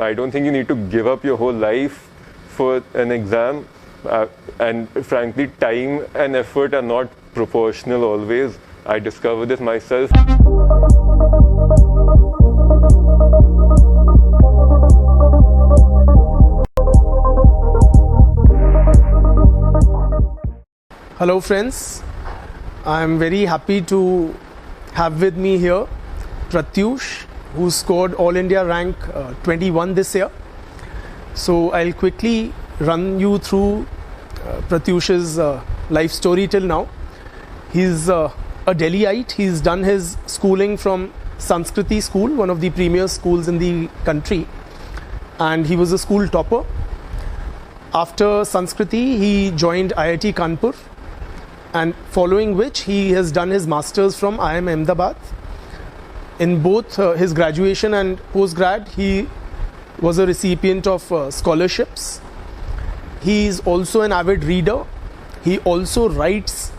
I don't think you need to give up your whole life for an exam. And frankly, time and effort are not proportional always. I discovered this myself. Hello friends, I am very happy to have with me here Pratyush, who scored All India rank 21 this year. So I'll quickly run you through Pratyush's life story till now. He's a Delhiite. He's done his schooling from Sanskriti School, one of the premier schools in the country, and he was a school topper. After Sanskriti, he joined IIT Kanpur, and following which he has done his masters from IIM Ahmedabad. In both his graduation and postgrad, he was a recipient of scholarships. He is also an avid reader. He also writes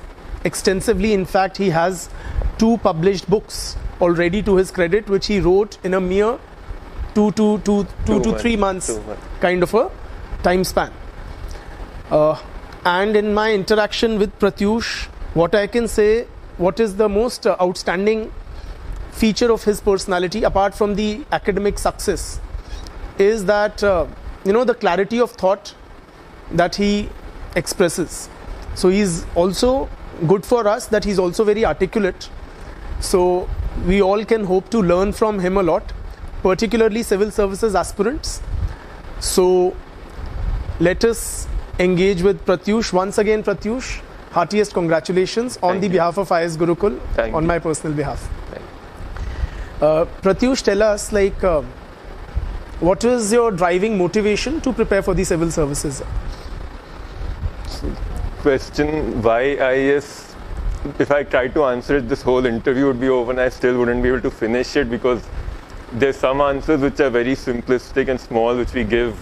extensively. In fact, he has 2 published books already to his credit, which he wrote in a mere 2 to 3 months kind of a time span. And in my interaction with Pratyush, what I can say, what is the most outstanding feature of his personality, apart from the academic success, is that the clarity of thought that he expresses. So he's also good for us that he's also very articulate. So we all can hope to learn from him a lot, particularly civil services aspirants. So let us engage with Pratyush. Once again, Pratyush, heartiest congratulations on the behalf of IAS Gurukul, on my personal behalf. Pratyush, tell us, what was your driving motivation to prepare for the civil services? Question, why IAS? If I tried to answer it, this whole interview would be over and I still wouldn't be able to finish it, because there's some answers which are very simplistic and small, which we give,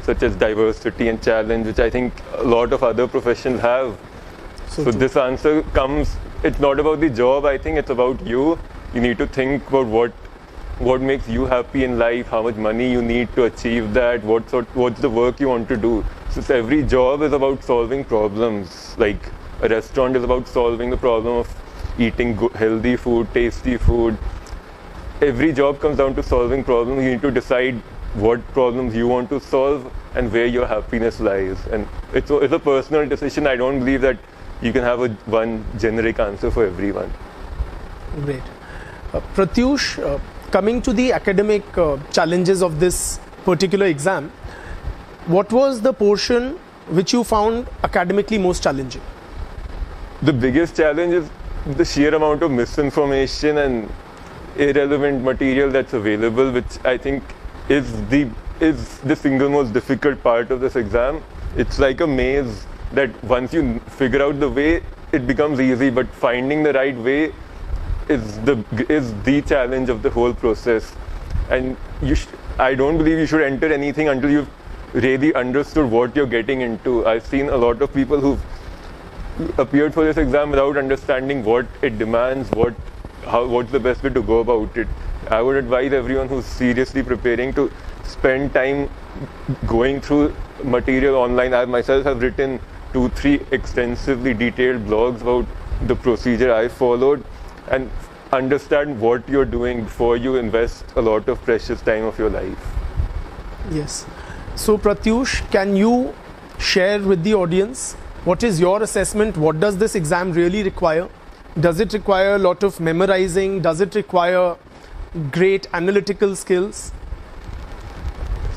such as diversity and challenge, which I think a lot of other professions have. So this answer comes, it's not about the job, I think it's about you. You need to think about what makes you happy in life, how much money you need to achieve that, what's the work you want to do. So every job is about solving problems. Like a restaurant is about solving the problem of eating healthy food, tasty food. Every job comes down to solving problems. You need to decide what problems you want to solve and where your happiness lies. And it's a personal decision. I don't believe that you can have one generic answer for everyone. Great. Pratyush, coming to the academic challenges of this particular exam, what was the portion which you found academically most challenging? The biggest challenge is the sheer amount of misinformation and irrelevant material that's available, which I think is the single most difficult part of this exam. It's like a maze that once you figure out the way, it becomes easy, but finding the right way is the challenge of the whole process. And I don't believe you should enter anything until you've really understood what you're getting into. I've seen a lot of people who've appeared for this exam without understanding what it demands, what's the best way to go about it. I would advise everyone who's seriously preparing to spend time going through material online. I myself have written 2-3 extensively detailed blogs about the procedure I followed, and understand what you're doing before you invest a lot of precious time of your life. Yes. So Pratyush, can you share with the audience what is your assessment? What does this exam really require? Does it require a lot of memorizing? Does it require great analytical skills?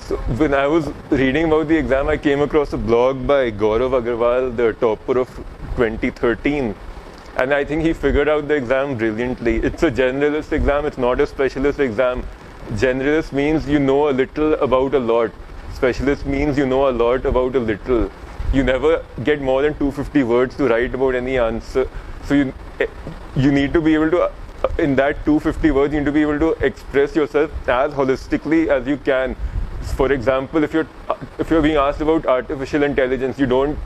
So when I was reading about the exam, I came across a blog by Pranay Aggarwal, the topper of 2013. And I think he figured out the exam brilliantly. It's a generalist exam, it's not a specialist exam. Generalist means you know a little about a lot. Specialist means you know a lot about a little. You never get more than 250 words to write about any answer. So you need to be able to, in that 250 words, you need to be able to express yourself as holistically as you can. For example, if you're being asked about artificial intelligence, you don't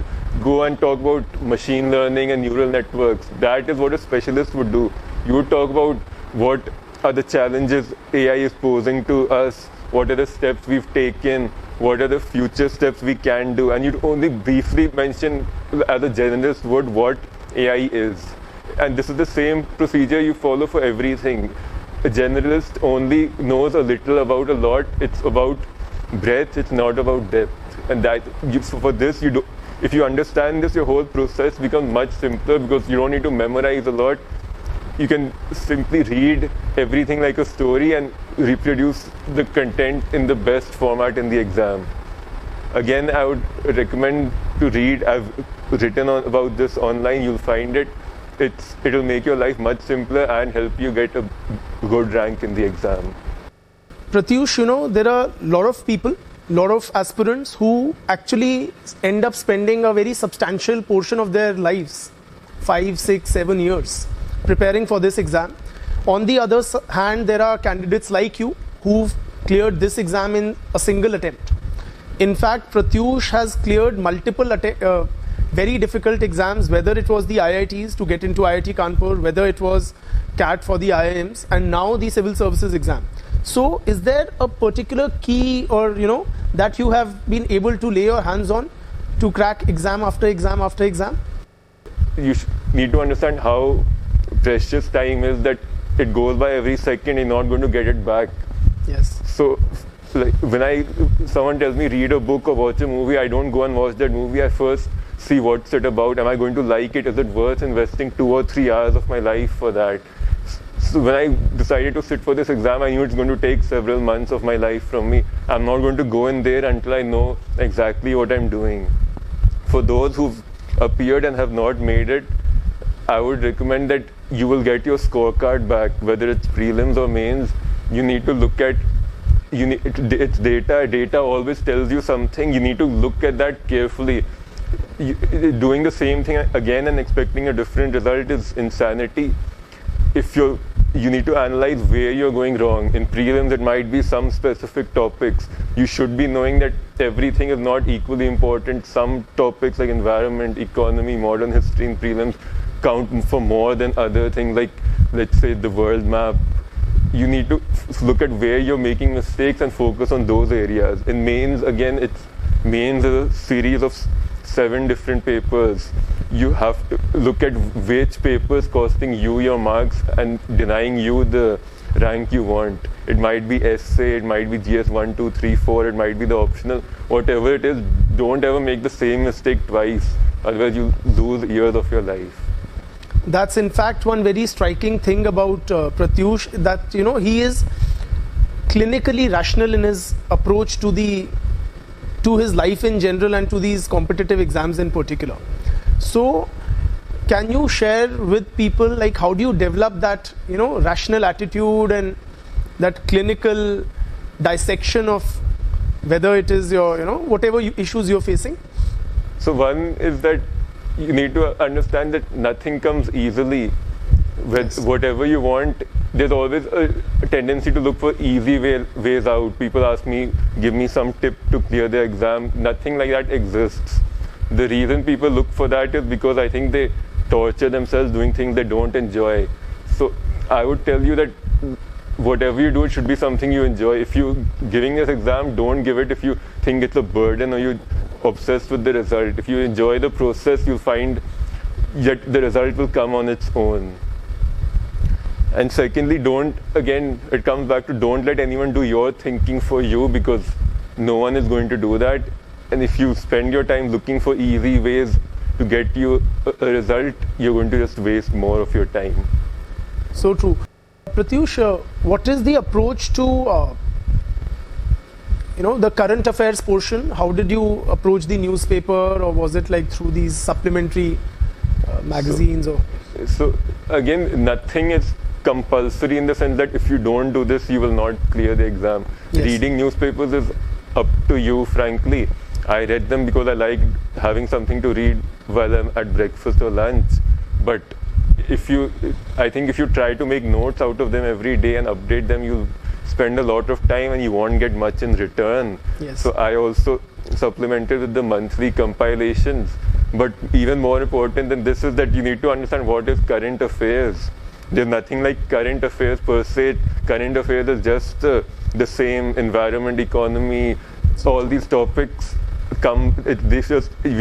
go and talk about machine learning and neural networks. That is what a specialist would do. You would talk about what are the challenges AI is posing to us, what are the steps we've taken, what are the future steps we can do, and you'd only briefly mention as a generalist would what AI is. And this is the same procedure you follow for everything. A generalist only knows a little about a lot. It's about breadth, it's not about depth. And that for this, if you understand this, your whole process becomes much simpler because you don't need to memorize a lot. You can simply read everything like a story and reproduce the content in the best format in the exam. Again, I would recommend to read. I've written about this online. You'll find it. It'll make your life much simpler and help you get a good rank in the exam. Pratyush, there are a lot of people, lot of aspirants who actually end up spending a very substantial portion of their lives, 5, 6, 7 years, preparing for this exam. On the other hand, there are candidates like you who've cleared this exam in a single attempt. In fact, Pratyush has cleared multiple very difficult exams, whether it was the IITs to get into IIT Kanpur, whether it was CAT for the IIMs, and now the civil services exam. So is there a particular key or, that you have been able to lay your hands on to crack exam after exam after exam? You need to understand how precious time is, that it goes by every second. You're not going to get it back. Yes. So like when someone tells me read a book or watch a movie, I don't go and watch that movie. I first see what's it about. Am I going to like it? Is it worth investing 2 or 3 hours of my life for that? So when I decided to sit for this exam, I knew it's going to take several months of my life from me. I'm not going to go in there until I know exactly what I'm doing. For those who've appeared and have not made it, I would recommend that you will get your scorecard back, whether it's prelims or mains. You need to look at it's data. Data always tells you something. You need to look at that carefully. Doing the same thing again and expecting a different result is insanity. If you need to analyze where you're going wrong. In prelims, it might be some specific topics. You should be knowing that everything is not equally important. Some topics like environment, economy, modern history in prelims count for more than other things, like let's say the world map. You need to look at where you're making mistakes and focus on those areas. In mains, again, mains is a series of 7 different papers. You have to look at which paper is costing you your marks and denying you the rank you want. It might be essay, it might be GS 1, 2, 3, 4, it might be the optional. Whatever it is, don't ever make the same mistake twice. Otherwise, you lose years of your life. That's in fact one very striking thing about Pratyush, that he is clinically rational in his approach to his life in general and to these competitive exams in particular. So can you share with people, like, how do you develop that rational attitude and that clinical dissection of whether it is your whatever issues you're facing? So one is that you need to understand that nothing comes easily. With whatever you want, there's always a tendency to look for easy ways out. People ask me, give me some tip to clear the exam. Nothing like that exists. The reason people look for that is because I think they torture themselves doing things they don't enjoy. So I would tell you that whatever you do, it should be something you enjoy. If you're giving this exam, don't give it if you think it's a burden or you're obsessed with the result. If you enjoy the process, you'll find that the result will come on its own. And secondly, it comes back to don't let anyone do your thinking for you, because no one is going to do that. And if you spend your time looking for easy ways to get you a result, you're going to just waste more of your time. So true. Pratyush, what is the approach to the current affairs portion? How did you approach the newspaper, or was it like through these supplementary magazines? So again, nothing is compulsory in the sense that if you don't do this, you will not clear the exam. Yes. Reading newspapers is up to you, frankly. I read them because I like having something to read while I'm at breakfast or lunch. But I think if you try to make notes out of them every day and update them, you'll spend a lot of time and you won't get much in return. Yes. So I also supplemented with the monthly compilations. But even more important than this is that you need to understand what is current affairs. There's nothing like current affairs per se. Current affairs is just a the same environment, economy, all these topics we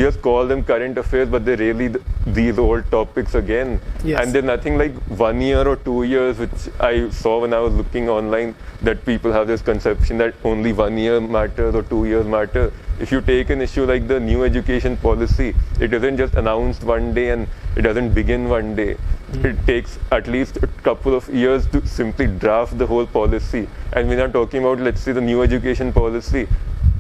just call them current affairs, but they're really these old topics again. Yes. And there's nothing like 1 year or 2 years, which I saw when I was looking online, that people have this conception that only 1 year matters or 2 years matter. If you take an issue like the new education policy, it isn't just announced one day and it doesn't begin one day. It takes at least a couple of years to simply draft the whole policy. And we're not talking about, let's say, the new education policy.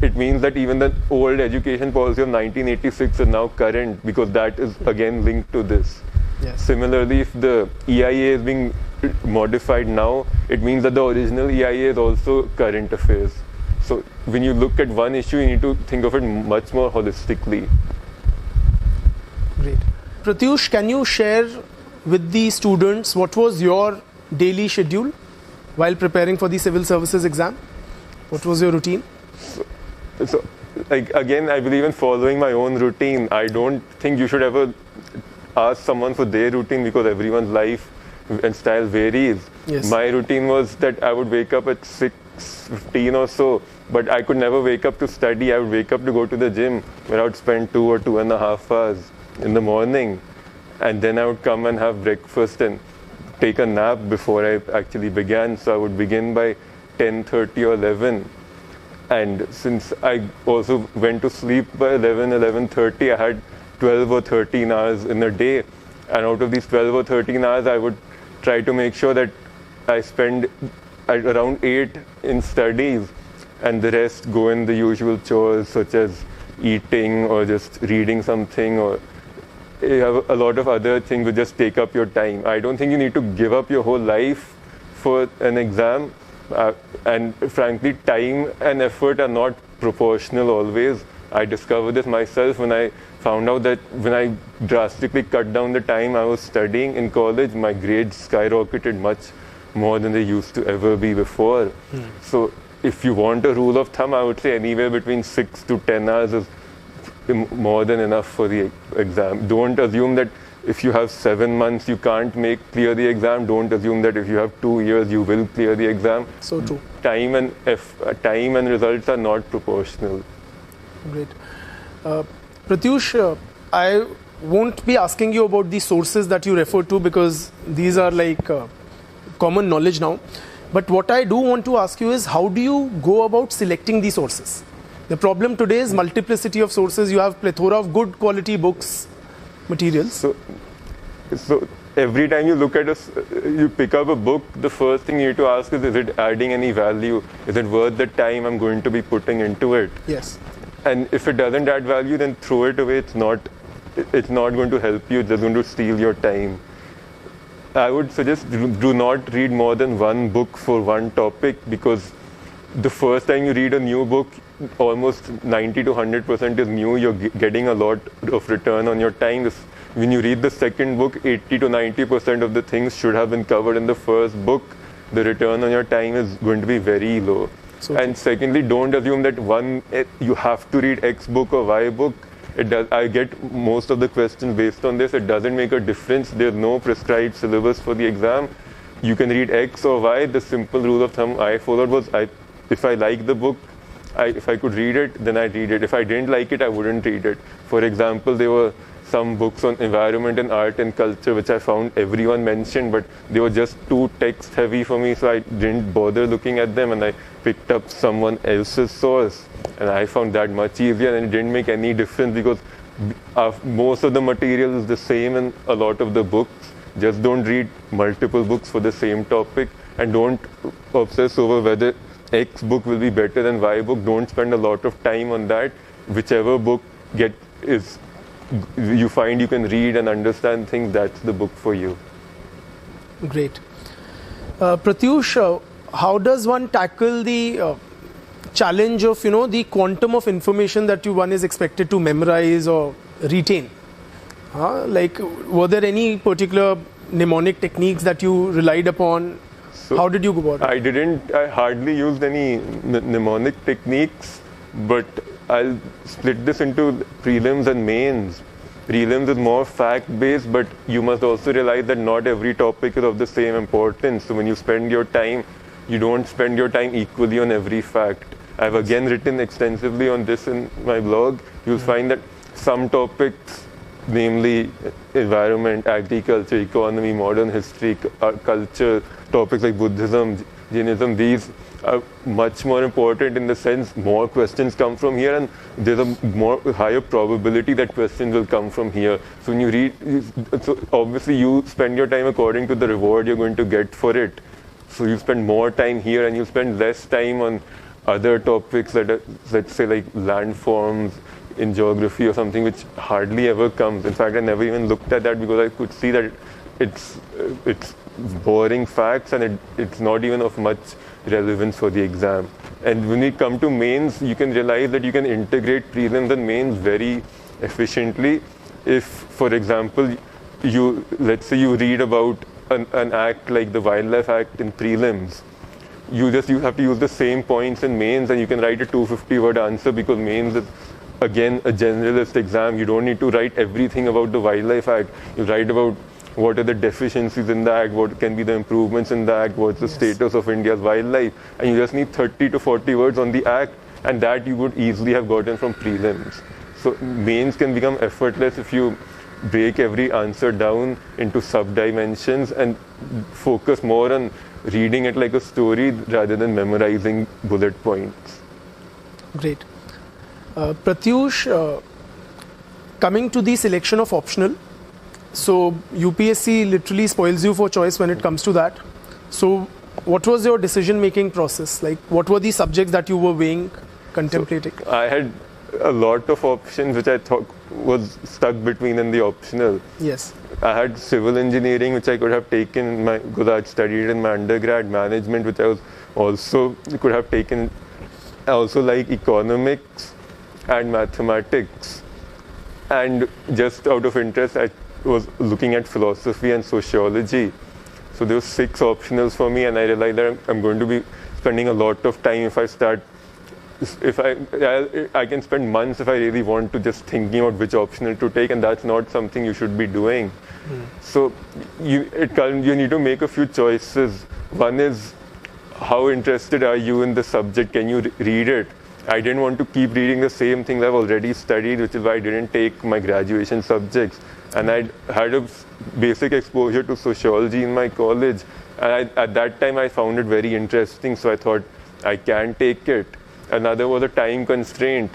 It means that even the old education policy of 1986 is now current, because that is again linked to this. Yes. Similarly, if the EIA is being modified now, it means that the original EIA is also current affairs. So when you look at one issue, you need to think of it much more holistically. Great. Pratyush, can you share with the students what was your daily schedule while preparing for the civil services exam? What was your routine? So, like, again, I believe in following my own routine. I don't think you should ever ask someone for their routine, because everyone's life and style varies. Yes. My routine was that I would wake up at 6:15 or so, but I could never wake up to study. I would wake up to go to the gym, where I would spend 2 or 2.5 hours in the morning, and then I would come and have breakfast and take a nap before I actually began. So I would begin by 10:30 or 11. And since I also went to sleep by 11:30, I had 12 or 13 hours in a day. And out of these 12 or 13 hours, I would try to make sure that I spend around 8 in studies, and the rest go in the usual chores, such as eating or just reading something, or you have a lot of other things that just take up your time. I don't think you need to give up your whole life for an exam. And frankly, time and effort are not proportional always. I discovered this myself when I found out that when I drastically cut down the time I was studying in college, my grades skyrocketed much more than they used to ever be before. So if you want a rule of thumb, I would say anywhere between 6 to 10 hours is more than enough for the exam. Don't assume that if you have 7 months, you can't clear the exam. Don't assume that if you have 2 years, you will clear the exam. So true. Time and results are not proportional. Great. Pratyush, I won't be asking you about the sources that you refer to, because these are like common knowledge now. But what I do want to ask you is, how do you go about selecting the sources? The problem today is multiplicity of sources. You have plethora of good quality books, materials. So every time you look at you pick up a book, the first thing you need to ask is it adding any value? Is it worth the time I'm going to be putting into it? Yes. And if it doesn't add value, then throw it away. It's not going to help you. It's just going to steal your time. I would suggest do not read more than one book for one topic, because the first time you read a new book, almost 90 to 100% is new. You're getting a lot of return on your time. When you read the second book, 80 to 90% of the things should have been covered in the first book. The return on your time is going to be very low. And secondly, don't assume that you have to read X book or Y book. I get most of the questions based on this. It doesn't make a difference. There's no prescribed syllabus for the exam. You can read X or Y. The simple rule of thumb I followed was, if I like the book, if I could read it, then I'd read it. If I didn't like it, I wouldn't read it. For example, there were some books on environment and art and culture which I found everyone mentioned, but they were just too text heavy for me, so I didn't bother looking at them, and I picked up someone else's source, and I found that much easier, and it didn't make any difference, because most of the material is the same in a lot of the books. Just don't read multiple books for the same topic, and don't obsess over whether X book will be better than Y book. Don't spend a lot of time on that. Whichever book you find you can read and understand things, that's the book for you. Great. Pratyush, how does one tackle the challenge of the quantum of information that one is expected to memorize or retain? Like, were there any particular mnemonic techniques that you relied upon? So how did you go about it? I hardly used any mnemonic techniques, but I'll split this into prelims and mains. Prelims is more fact-based, but you must also realize that not every topic is of the same importance. So when you spend your time you don't spend your time equally on every fact. I've again written extensively on this in my blog. You'll find that some topics, namely environment, agriculture, economy, modern history, culture, topics like Buddhism, Jainism, these are much more important in the sense more questions come from here, and there's a more higher probability that questions will come from here. So when you read, so obviously you spend your time according to the reward you're going to get for it. So you spend more time here and you spend less time on other topics that are, let's say, like landforms in geography or something, which hardly ever comes. In fact, I never even looked at that because I could see that it's boring facts and it's not even of much relevance for the exam. And when we come to mains, you can realize that you can integrate prelims and mains very efficiently. If, for example, let's say you read about an act like the Wildlife Act in prelims, you have to use the same points in mains and you can write a 250-word answer, because mains is again a generalist exam. You don't need to write everything about the Wildlife Act. You write about what are the deficiencies in the act, what can be the improvements in the act, what's the status of India's wildlife, and you just need 30 to 40 words on the act, and that you would easily have gotten from prelims. So mains can become effortless if you break every answer down into sub-dimensions and focus more on reading it like a story rather than memorizing bullet points. Great. Pratyush, coming to the selection of optional, so UPSC literally spoils you for choice when it comes to that. So what was your decision-making process? Like, what were the subjects that you were weighing, contemplating? So I had a lot of options which I thought was stuck between in the optional. Yes. I had civil engineering, which I could have taken because I had studied in my undergrad, management, which I was also could have taken. I also like economics and mathematics. And just out of interest, I was looking at philosophy and sociology. So there were 6 optionals for me, and I realized that I'm going to be spending a lot of time if I can spend months if I really want to just thinking about which optional to take, and that's not something you should be doing. So you need to make a few choices. One is, how interested are you in the subject? Can you read it? I didn't want to keep reading the same things I've already studied, which is why I didn't take my graduation subjects. And I had a basic exposure to sociology in my college. And at that time, I found it very interesting, so I thought I can take it. Another was a time constraint.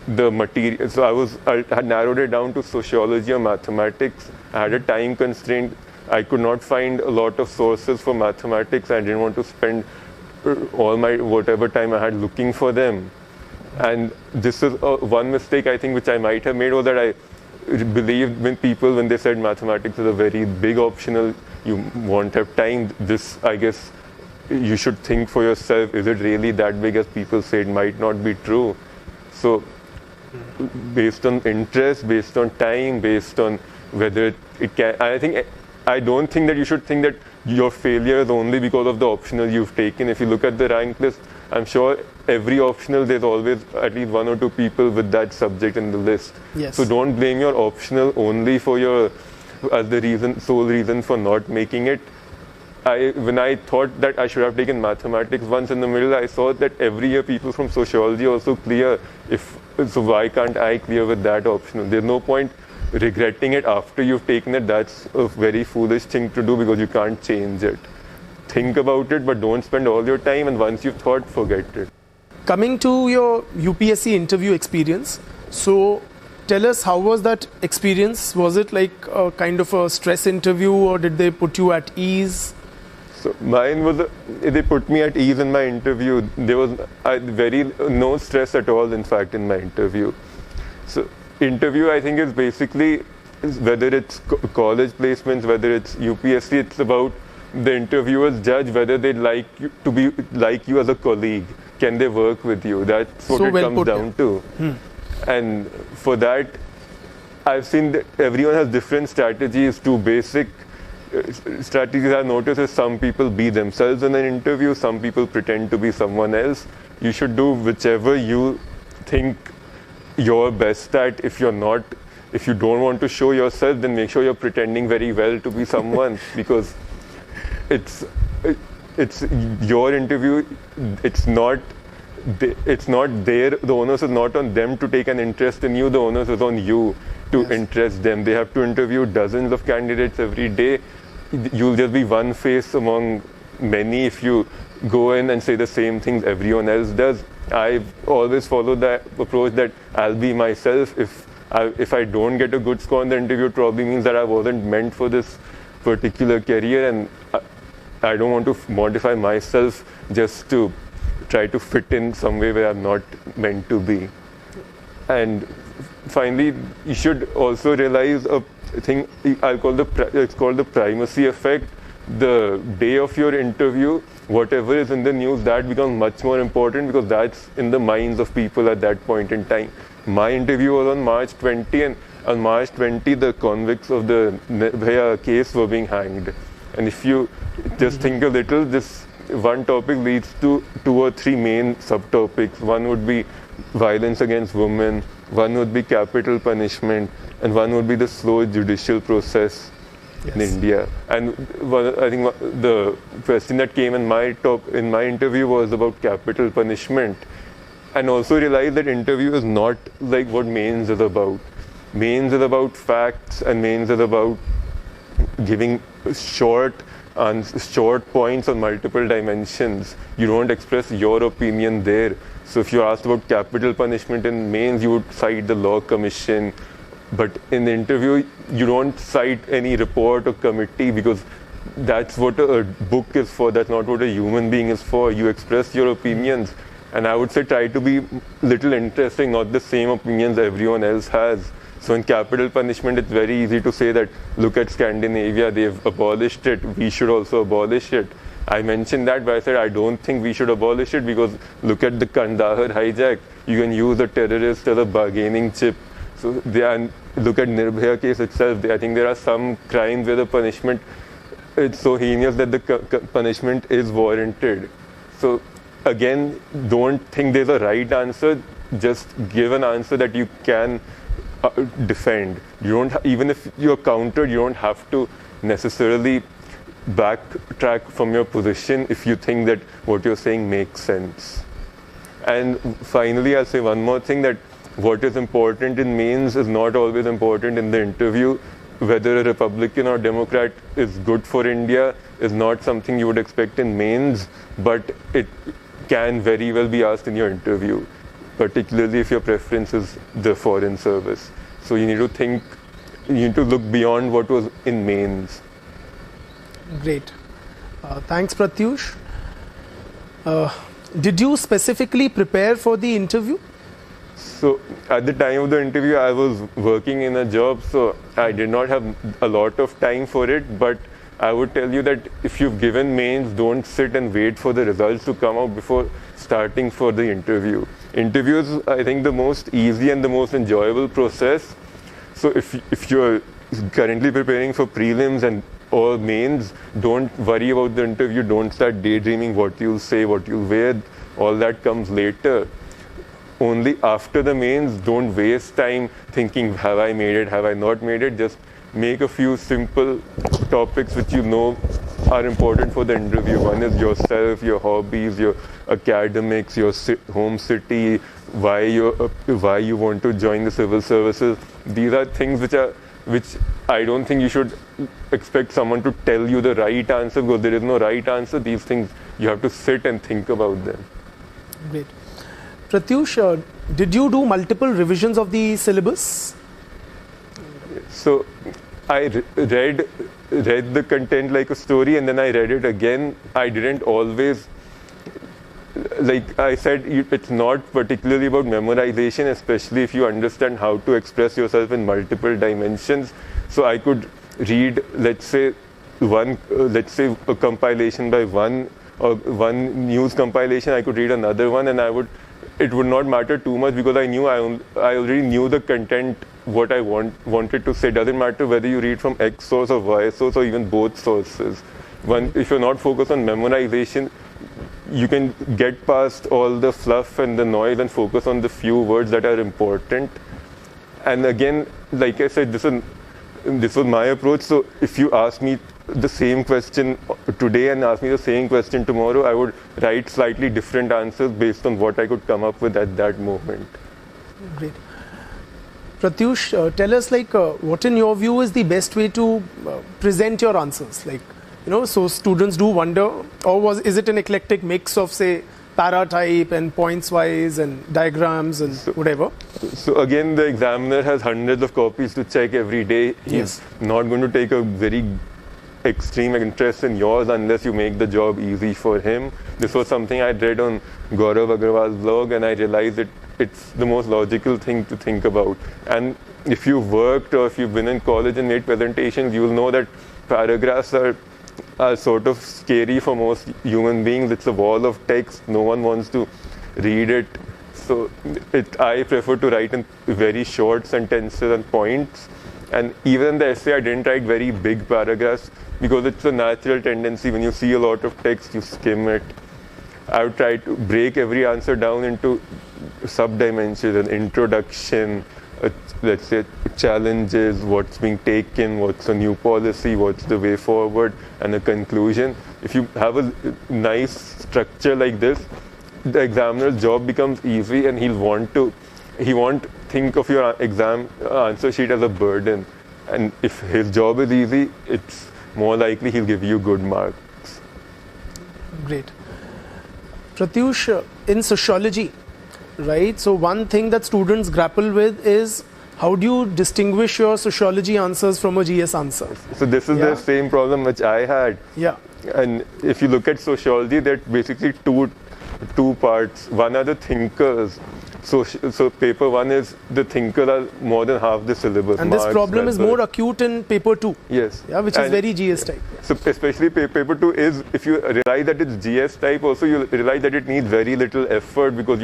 The material, so I had narrowed it down to sociology or mathematics. I had a time constraint. I could not find a lot of sources for mathematics. I didn't want to spend all my whatever time I had looking for them. And this is one mistake I think which I might have made, was that I believed when they said mathematics is a very big optional, you won't have time. This, I guess, you should think for yourself, is it really that big as people say? It might not be true. So based on interest, based on time, based on whether it can, I don't think that you should think that your failure is only because of the optional you've taken. If you look at the rank list, I'm sure every optional there's always at least 1 or 2 people with that subject in the list. Yes. So don't blame your optional only for as the sole reason for not making it. When I thought that I should have taken mathematics once in the middle, I saw that every year people from sociology also clear. So why can't I clear with that optional? There's no point regretting it after you've taken it. That's a very foolish thing to do because you can't change it. Think about it, but don't spend all your time, and once you've thought, forget it. Coming to your UPSC interview experience, so tell us, how was that experience? Was it like a kind of a stress interview, or did they put you at ease? So mine was, they put me at ease in my interview. There was no stress at all, in fact, in my interview. So interview, I think, is basically, whether it's college placements, whether it's UPSC, it's about the interviewers judge whether they like you as a colleague. Can they work with you? That's what it comes down to. And for that, I've seen that everyone has different strategies. 2 basic strategies I've noticed is some people be themselves in an interview, some people pretend to be someone else. You should do whichever you think you're best at. If you don't want to show yourself, then make sure you're pretending very well to be someone, because it's your interview. It's not the onus is not on them to take an interest in you. The onus is on you to interest them. They have to interview dozens of candidates every day. You'll just be one face among many if you go in and say the same things everyone else does. I've always followed that approach that I'll be myself. If I don't get a good score in the interview, it probably means that I wasn't meant for this particular career, and I don't want to modify myself just to try to fit in some way where I'm not meant to be. And finally, you should also realize a thing it's called the primacy effect. The day of your interview, whatever is in the news, that becomes much more important because that's in the minds of people at that point in time. My interview was on March 20, and on March 20, the convicts of the Nirbhaya case were being hanged. And if you just think a little, this one topic leads to 2 or 3 main subtopics. One would be violence against women, one would be capital punishment, and one would be the slow judicial process in India. And I think the question that came in my interview was about capital punishment. And also realize that interview is not like what mains is about. Mains is about facts, and mains is about giving short points on multiple dimensions. You don't express your opinion there. So if you're asked about capital punishment in mains, you would cite the law commission. But in the interview, you don't cite any report or committee because that's what a book is for. That's not what a human being is for. You express your opinions. And I would say try to be little interesting, not the same opinions everyone else has. So in capital punishment, it's very easy to say that, look at Scandinavia, they've abolished it, we should also abolish it. I mentioned that, but I said I don't think we should abolish it because look at the Kandahar hijack. You can use a terrorist as a bargaining chip. So look at Nirbhaya case itself. I think there are some crimes where the punishment is so heinous that the punishment is warranted. So again, don't think there's a right answer. Just give an answer that you can defend. You don't even if you're countered, you don't have to necessarily backtrack from your position if you think that what you're saying makes sense. And finally, I'll say one more thing, that what is important in mains is not always important in the interview. Whether a Republican or Democrat is good for India is not something you would expect in mains, but it can very well be asked in your interview, particularly if your preference is the foreign service. So you need to look beyond what was in mains. Great. Thanks, Pratyush. Did you specifically prepare for the interview? So at the time of the interview, I was working in a job, so I did not have a lot of time for it. But I would tell you that if you've given mains, don't sit and wait for the results to come out before starting for the interview. Interview is, I think, the most easy and the most enjoyable process. So if you're currently preparing for prelims or mains, don't worry about the interview. Don't start daydreaming what you'll say, what you'll wear. All that comes later. Only after the mains, don't waste time thinking, have I made it, have I not made it? Just make a few simple topics which you know are important for the interview. One is yourself, your hobbies, your academics, your home city, why you want to join the civil services. These are things which I don't think you should expect someone to tell you the right answer, because there is no right answer. These things you have to sit and think about them. Great. Pratyush, did you do multiple revisions of the syllabus? So I read the content like a story, and then I read it again. I didn't always, like I said, it's not particularly about memorization, especially if you understand how to express yourself in multiple dimensions. So I could read, let's say a compilation by one, or one news compilation. I could read another one, and it would not matter too much because I already knew the content, what I wanted to say. Doesn't matter whether you read from X source or Y source or even both sources. If you're not focused on memorization, you can get past all the fluff and the noise and focus on the few words that are important. And again, like I said, this was my approach. So if you ask me the same question today and ask me the same question tomorrow, I would write slightly different answers based on what I could come up with at that moment. Great. Pratyush, tell us what in your view is the best way to present your answers? So students do wonder, or is it an eclectic mix of, say, para-type and points-wise and diagrams and whatever? So again, the examiner has hundreds of copies to check every day. He's not going to take a very extreme interest in yours unless you make the job easy for him. This was something I read on Pranay Aggarwal's blog, and I realized it's the most logical thing to think about. And if you've worked or if you've been in college and made presentations, you will know that paragraphs are sort of scary for most human beings. It's a wall of text. No one wants to read it. So I prefer to write in very short sentences and points. And even in the essay, I didn't write very big paragraphs because it's a natural tendency. When you see a lot of text, you skim it. I would try to break every answer down into sub-dimensions: an introduction, let's say challenges, what's being taken, what's a new policy, what's the way forward, and a conclusion. If you have a nice structure like this, the examiner's job becomes easy, and he won't think of your exam answer sheet as a burden. And if his job is easy, it's more likely he'll give you good marks. Great. Pratyush, in sociology, right? So one thing that students grapple with is, how do you distinguish your sociology answers from a GS answer? So this is the same problem which I had. Yeah. And if you look at sociology, there are basically two parts. One are the thinkers. So paper one is the thinkers are more than half the syllabus. And this problem is more acute in paper 2. Yes. Yeah, which is very GS type. So especially paper 2 is, if you realize that it's GS type, also you realize that it needs very little effort because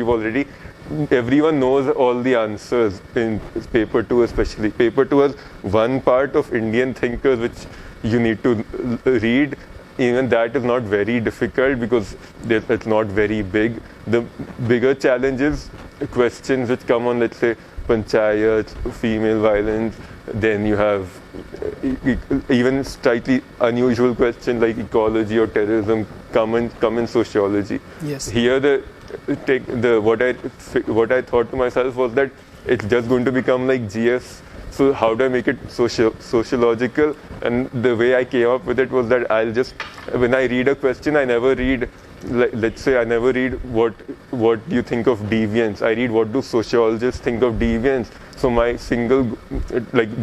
everyone knows all the answers in paper 2 especially. Paper 2 has one part of Indian thinkers which you need to read. Even that is not very difficult because it's not very big. The bigger challenge is questions which come on, let's say, panchayat, female violence. Then you have even slightly unusual questions like ecology or terrorism come in sociology. Yes. Here what I thought to myself was that it's just going to become like GS. So how do I make it sociological? And the way I came up with it was that when I read a question, I never read, let's say I never read what do you think of deviance. I read what do sociologists think of deviance. So my single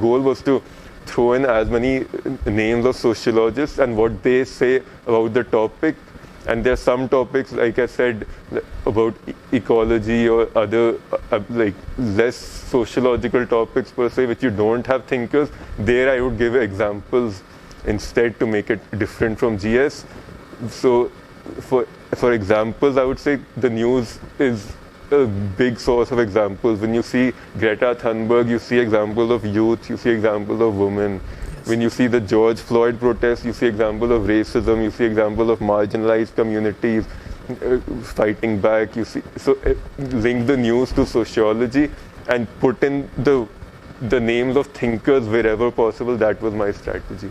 goal was to throw in as many names of sociologists and what they say about the topic. And there are some topics, like I said, about ecology or other less sociological topics per se, which you don't have thinkers. There I would give examples instead to make it different from GS. So for examples, I would say the news is a big source of examples. When you see Greta Thunberg, you see examples of youth, you see examples of women. When you see the George Floyd protests, you see examples of racism, you see examples of marginalized communities fighting back. Link the news to sociology and put in the names of thinkers wherever possible. That was my strategy.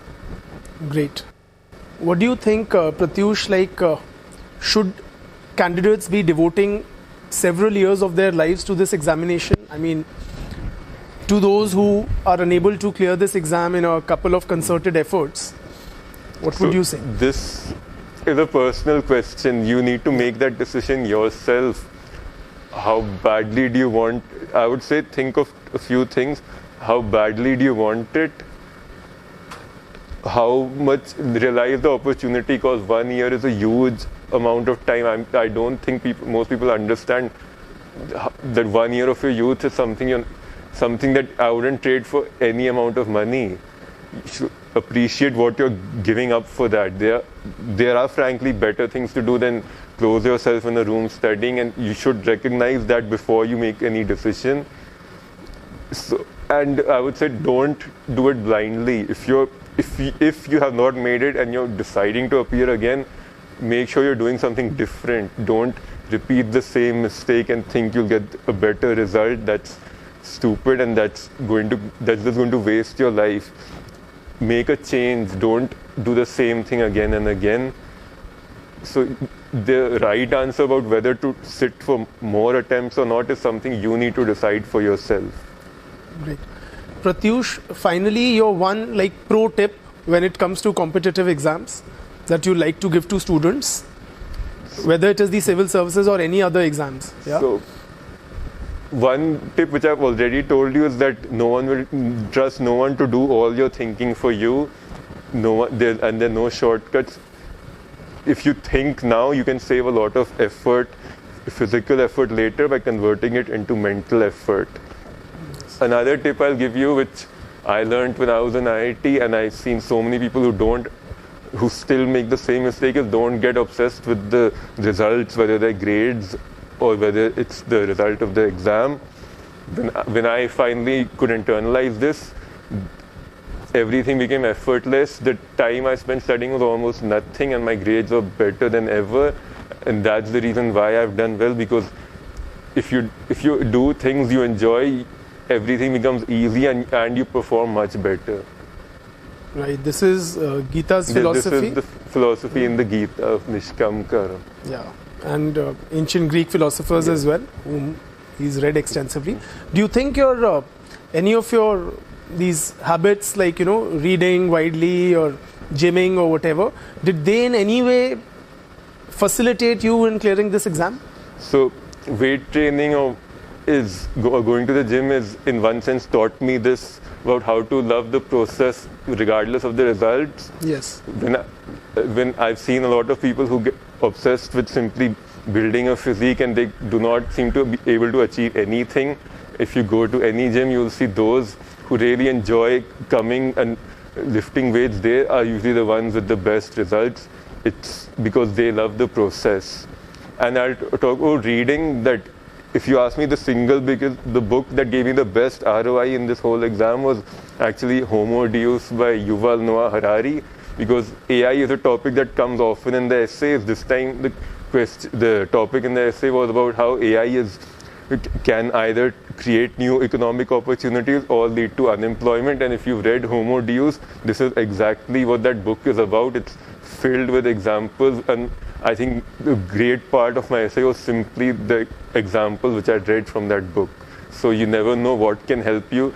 Great. What do you think, Pratyush, should candidates be devoting several years of their lives to this examination? I mean, to those who are unable to clear this exam in a couple of concerted efforts, what would you say? This is a personal question. You need to make that decision yourself. How badly do you want? I would say think of a few things. How badly do you want it? How much realize the opportunity, because 1 year is a huge amount of time. I don't think most people understand that 1 year of your youth is something that I wouldn't trade for any amount of money. You should appreciate what you're giving up for that. There are frankly better things to do than close yourself in a room studying, and you should recognize that before you make any decision. And I would say don't do it blindly. If you have not made it and you're deciding to appear again, make sure you're doing something different. Don't repeat the same mistake and think you'll get a better result. That's stupid, and that's just going to waste your life. Make a change. Don't do the same thing again and again. So the right answer about whether to sit for more attempts or not is something you need to decide for yourself. Great. Pratyush, finally, your one pro tip when it comes to competitive exams that you like to give to students, whether it is the civil services or any other exams. Yeah? So one tip which I've already told you is that trust no one to do all your thinking for you. There are no shortcuts. If you think now, you can save a lot of effort, physical effort later by converting it into mental effort. Another tip I'll give you, which I learned when I was in IIT, and I've seen so many people who still make the same mistake, is don't get obsessed with the results, whether they're grades or whether it's the result of the exam. When I finally could internalize this, everything became effortless. The time I spent studying was almost nothing, and my grades were better than ever. And that's the reason why I've done well, because if you do things you enjoy, everything becomes easy and you perform much better. Right. This is Gita's philosophy. This is the philosophy in the Gita of Nishkam Karma. Yeah. And ancient Greek philosophers as well, whom he's read extensively. Do you think any of your these habits, reading widely or gymming or whatever, did they in any way facilitate you in clearing this exam? So weight training or going to the gym is in one sense taught me this about how to love the process regardless of the results. Yes. When I've seen a lot of people who get obsessed with simply building a physique and they do not seem to be able to achieve anything, if you go to any gym, you'll see those who really enjoy coming and lifting weights. They are usually the ones with the best results. It's because they love the process. And I'll talk about reading, that if you ask me, the book that gave me the best ROI in this whole exam was actually Homo Deus by Yuval Noah Harari, because AI is a topic that comes often in the essays. This time the topic in the essay was about how AI can either create new economic opportunities or lead to unemployment. And if you've read Homo Deus, this is exactly what that book is about. It's filled with examples, and I think the great part of my essay was simply the examples which I read from that book. So you never know what can help you.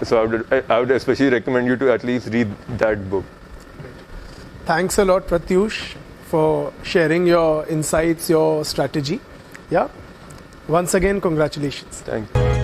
So I would especially recommend you to at least read that book. Thanks a lot, Pratyush, for sharing your insights, your strategy. Yeah. Once again, congratulations. Thank you.